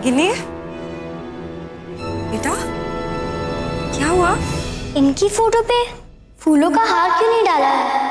गिन्नी, बेटा क्या हुआ? इनकी फोटो पे फूलों का हार क्यों नहीं डाला है?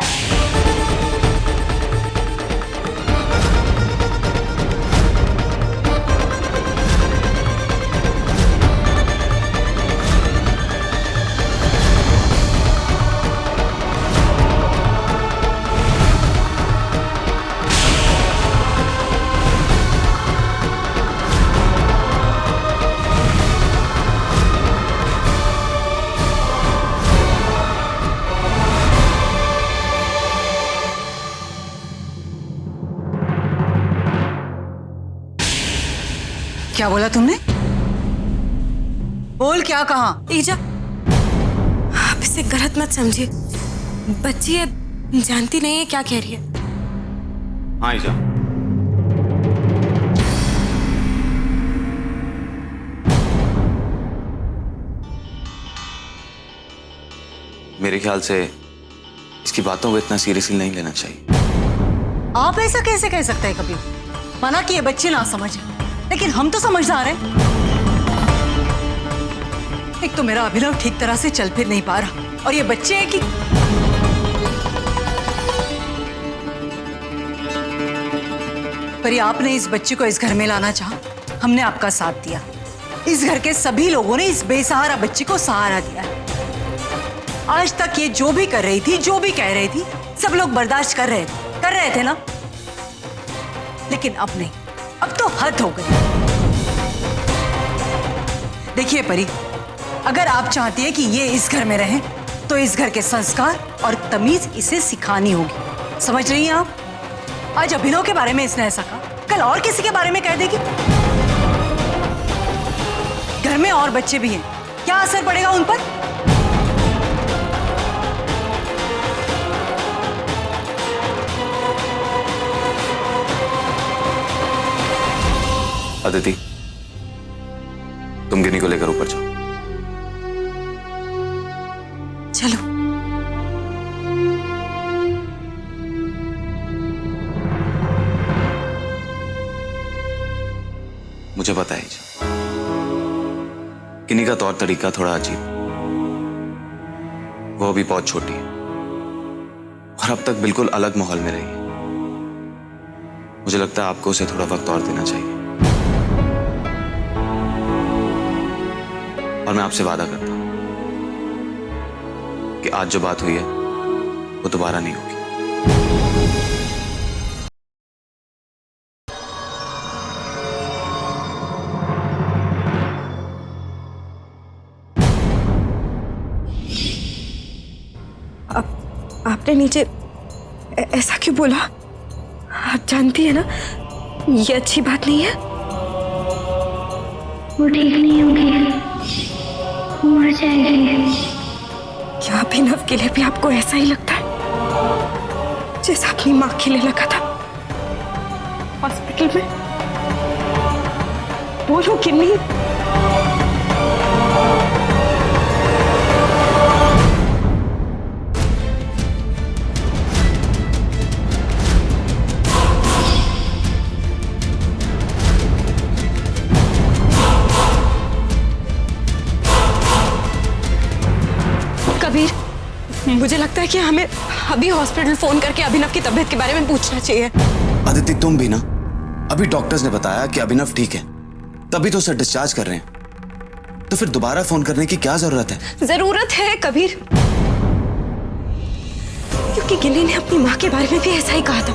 क्या बोला तुमने? बोल, क्या कहा? ईजा, आप इसे गलत मत समझिए। बच्ची है, जानती नहीं है क्या कह रही है। हाँ ईजा, मेरे ख्याल से इसकी बातों को इतना सीरियसली नहीं लेना चाहिए। आप ऐसा कैसे कह सकते हैं? कभी मना कि ये बच्चे ना समझे, लेकिन हम तो समझदार हैं। एक तो मेरा अभिनव ठीक तरह से चल फिर नहीं पा रहा, और ये बच्चे हैं कि पर ये आपने इस बच्चे को इस घर में लाना चाहा, हमने आपका साथ दिया। इस घर के सभी लोगों ने इस बेसहारा बच्चे को सहारा दिया है। आज तक ये जो भी कर रही थी, जो भी कह रही थी, सब लोग बर्दाश्त कर रहे थे ना। लेकिन अब नहीं, अब तो हद हो गई। देखिए परी, अगर आप चाहती है कि ये इस घर में रहे, तो इस घर के संस्कार और तमीज इसे सिखानी होगी। समझ रही हैं आप? आज अभिनव के बारे में इसने ऐसा कहा, कल और किसी के बारे में कह देगी। घर में और बच्चे भी हैं, क्या असर पड़ेगा उन पर? अदिति, तुम गिनी को लेकर ऊपर जाओ। चलो। मुझे पता है गिनी का तौर तरीका थोड़ा अजीब, वो भी बहुत छोटी है और अब तक बिल्कुल अलग माहौल में रही है। मुझे लगता है आपको उसे थोड़ा वक्त और देना चाहिए। और मैं आपसे वादा करता हूं कि आज जो बात हुई है वो दोबारा नहीं होगी। आपने नीचे ऐसा क्यों बोला? आप जानती है ना ये अच्छी बात नहीं है। वो ठीक नहीं होगी, वो मर जाएगी। क्या अभिनव के लिए भी आपको ऐसा ही लगता है जैसा अपनी माँ के लिए लगा था हॉस्पिटल में? बोलो गिन्नी। कबीर, मुझे लगता है कि हमें अभी हॉस्पिटल फोन करके अभिनव की तबीयत के बारे में पूछना चाहिए। अदिति, तुम भी ना, अभी डॉक्टर्स ने बताया कि अभिनव ठीक है, तभी तो उसे डिस्चार्ज कर रहे हैं। तो फिर दोबारा फोन करने की क्या जरूरत है? जरूरत है कबीर, क्योंकि गिन्नी ने अपनी माँ के बारे में भी ऐसा ही कहा था।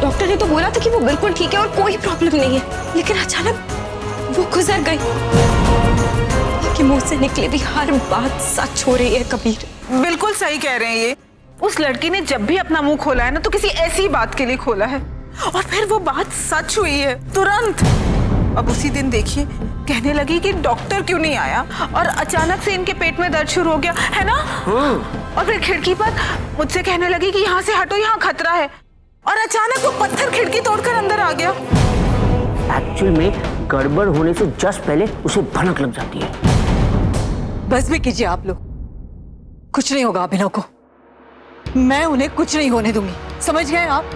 डॉक्टर ने तो बोला था कि वो बिल्कुल ठीक है और कोई प्रॉब्लम नहीं है, लेकिन अचानक वो गुजर गई। कि मुंह से निकले भी हर बात सच हो रही है कबीर। बिल्कुल सही कह रहे हैं ये। उस लड़की ने जब भी अपना मुंह खोला है ना, तो किसी ऐसी बात के लिए खोला है, और फिर वो बात सच हुई है तुरंत। अब उसी दिन देखिए, कहने लगी कि डॉक्टर क्यों नहीं आया, और अचानक से इनके पेट में दर्द शुरू हो गया है ना। और फिर खिड़की पर मुझसे कहने लगी कि यहाँ से हटो, यहाँ खतरा है, और अचानक वो पत्थर खिड़की तोड़कर अंदर आ गया। एक्चुअल में गड़बड़ होने से जस्ट पहले उसे भनक लग जाती है। बस भी कीजिए आप लोग, कुछ नहीं होगा अभिनव को। मैं उन्हें कुछ नहीं होने दूंगी, समझ गए आप?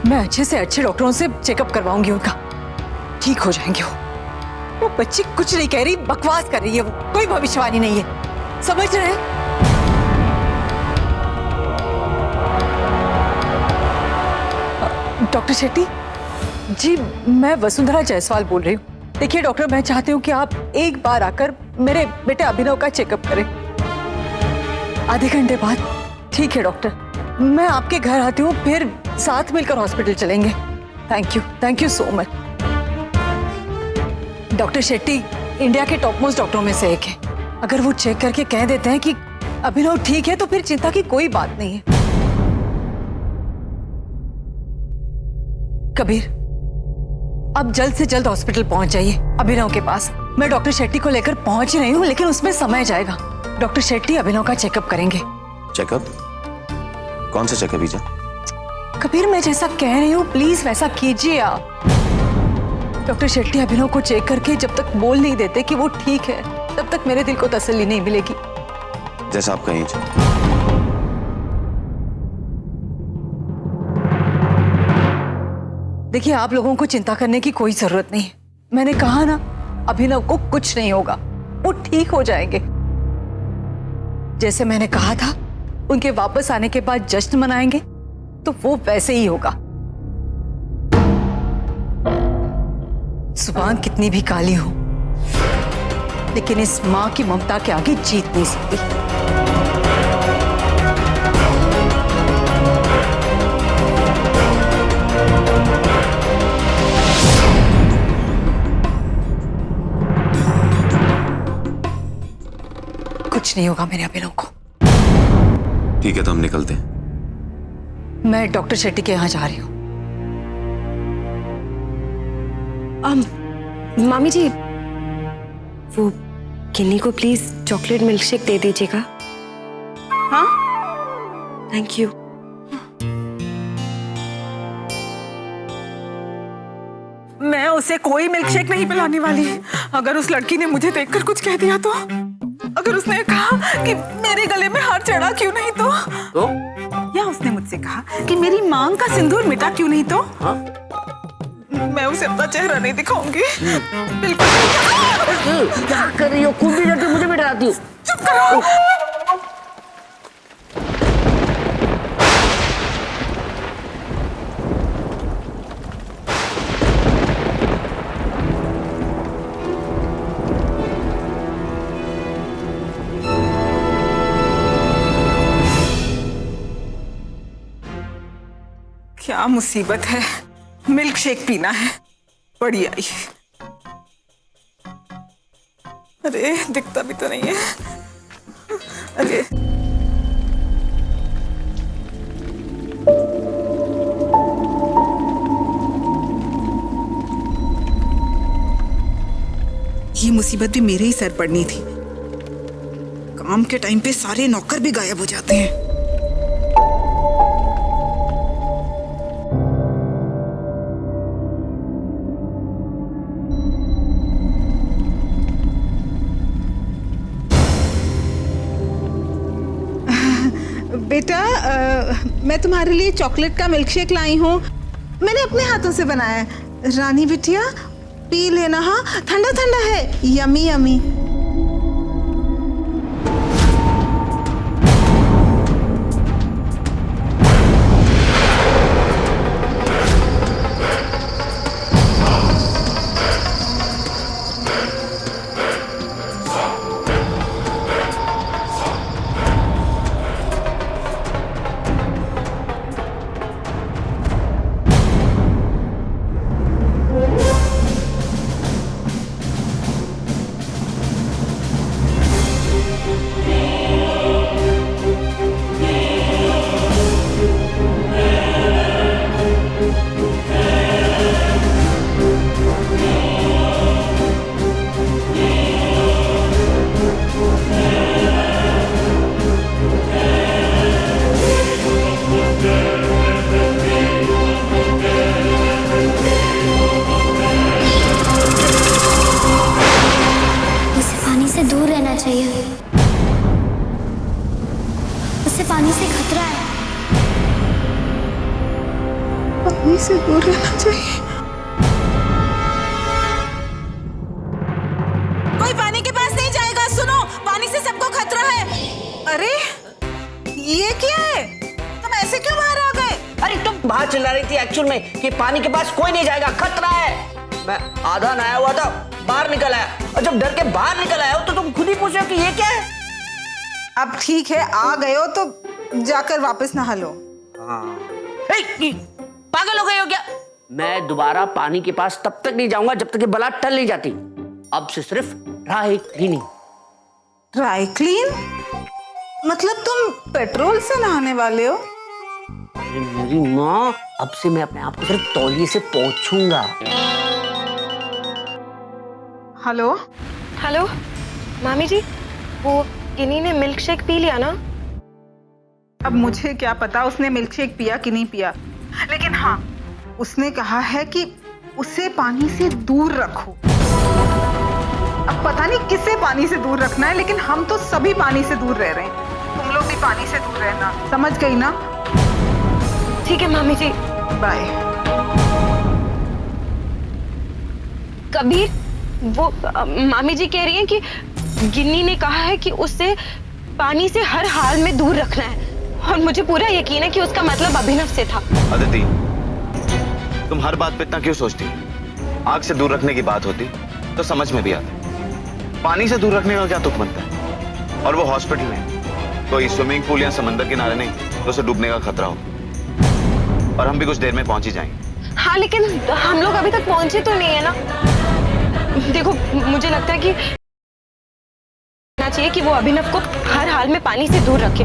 मैं अच्छे से अच्छे डॉक्टरों से चेकअप करवाऊंगी उनका, ठीक हो जाएंगे वो बच्ची कुछ नहीं कह रही, बकवास कर रही है, वो कोई भविष्यवाणी नहीं है, समझ रहे हैं? डॉक्टर शेट्टी जी, मैं वसुंधरा जायसवाल बोल रही हूँ। देखिए डॉक्टर, मैं चाहती हूँ कि आप एक बार आकर मेरे बेटे अभिनव का चेकअप करें आधे घंटे बाद। ठीक है डॉक्टर, मैं आपके घर आती हूँ, फिर साथ मिलकर हॉस्पिटल चलेंगे। Thank you so much. Doctor Shetty India के टॉप मोस्ट डॉक्टरों में से एक है। अगर वो चेक करके कह देते हैं कि अभिनव ठीक है तो फिर चिंता की कोई बात नहीं है। कबीर, अब जल्द से जल्द हॉस्पिटल पहुंच जाइए अभिनव के पास। मैं डॉक्टर शेट्टी को लेकर पहुंच ही रही हूँ, लेकिन उसमें समय जाएगा। डॉक्टर शेट्टी अभिनव का चेकअप करेंगे। चेकअप? कौन सा चेकअप ईजा? कबीर, मैं जैसा कह रही हूँ प्लीज वैसा कीजिए आप। डॉक्टर शेट्टी अभिनव को चेक करके जब तक बोल नहीं देते कि वो ठीक है, तब तक मेरे दिल को तसल्ली नहीं मिलेगी। जैसा आप कहें। देखिए, आप लोगों को चिंता करने की कोई जरूरत नहीं है। मैंने कहा ना, अभिनव को कुछ नहीं होगा, वो ठीक हो जाएंगे। जैसे मैंने कहा था, उनके वापस आने के बाद जश्न मनाएंगे, तो वो वैसे ही होगा। जुबान कितनी भी काली हो, लेकिन इस मां की ममता के आगे जीत नहीं सकती। कुछ नहीं होगा मेरे अभिनव को। ठीक है, तो हम निकलते हैं। मैं डॉक्टर शेट्टी के यहाँ जा रही हूँ। मामी जी, वो किन्नी को प्लीज चॉकलेट मिल्क शेक दे दीजिएगा। हाँ, थैंक यू। मैं उसे कोई मिल्क शेक नहीं पिलाने वाली। अगर उस लड़की ने मुझे देखकर कुछ कह दिया तो, अगर उसने कहा कि मेरे गले में हार चढ़ा क्यों नहीं तो, या उसने मुझसे कहा कि मेरी मांग का सिंदूर मिटा क्यों नहीं तो, मैं उसे अपना चेहरा नहीं दिखाऊंगी। बिल्कुल। क्या कर रही हो? खूब भी डरती, मुझे भी डराती हो। चुप करो। क्या मुसीबत है, मिल्क शेक पीना है, बड़ी आई। अरे दिखता भी तो नहीं है। अरे ये मुसीबत भी मेरे ही सर पड़नी थी। काम के टाइम पे सारे नौकर भी गायब हो जाते हैं। बेटा, मैं तुम्हारे लिए चॉकलेट का मिल्क शेक लाई हूँ। मैंने अपने हाथों से बनाया है। रानी बिटिया, पी लेना। हाँ, ठंडा ठंडा है, यमी यमी। चाहिए। उससे पानी से खतरा है। पानी से दूर रहना चाहिए। कोई पानी के पास नहीं जाएगा। सुनो, पानी से सबको खतरा है। अरे ये क्या है? तुम ऐसे क्यों बाहर आ गए? अरे तुम बाहर चिल्ला रही थी एक्चुअल में कि पानी के पास कोई नहीं जाएगा, खतरा है। मैं आधा नहाया हुआ था, बाहर निकल आया, और जब डर के बाहर निकल आया हो तो तुम खुद ही पूछ रहे हो कि ये क्या है। अब ठीक है, आ गए हो तो जाकर वापस नहा लो। पागल हो गए हो क्या? मैं दोबारा पानी के पास तब तक नहीं जाऊंगा जब तक ये बला टल नहीं जाती। अब से सिर्फ ड्राई क्लीनिंग। ड्राई क्लीन मतलब तुम पेट्रोल से नहाने वाले हो? अरे मेरी माँ, अब से मैं अपने आप को सिर्फ तौलिए से पोंछूंगा। हेलो हेलो मामी जी, वो गिनी ने मिल्क शेक पी लिया ना? अब मुझे क्या पता उसने मिल्क शेक पिया कि नहीं पिया, लेकिन हाँ उसने कहा है कि उसे पानी से दूर रखो। अब पता नहीं किसे पानी से दूर रखना है, लेकिन हम तो सभी पानी से दूर रह रहे हैं। तुम लोग भी पानी से दूर रहना, समझ गई ना? ठीक है मामी जी। बाय। कबीर, वो मामी जी कह रही हैं कि गिन्नी ने कहा है कि उससे पानी से हर हाल में दूर रखना है, और मुझे पूरा यकीन है कि उसका मतलब अभिनव से था। अदिति, तुम हर बात पे इतना क्यों सोचती? आग से दूर रखने की बात होती तो समझ में भी आता। पानी से दूर रखने का क्या तुक बनता है? और वो हॉस्पिटल में कोई स्विमिंग पूल या समंदर किनारे नहीं तो उसे डूबने का खतरा हो। और हम भी कुछ देर में पहुंच ही जाएंगे। हाँ, लेकिन हम लोग अभी तक पहुंचे तो नहीं है ना। देखो, मुझे लगता है कि चाहिए कि वो अभिनव को हर हाल में पानी से दूर रखे।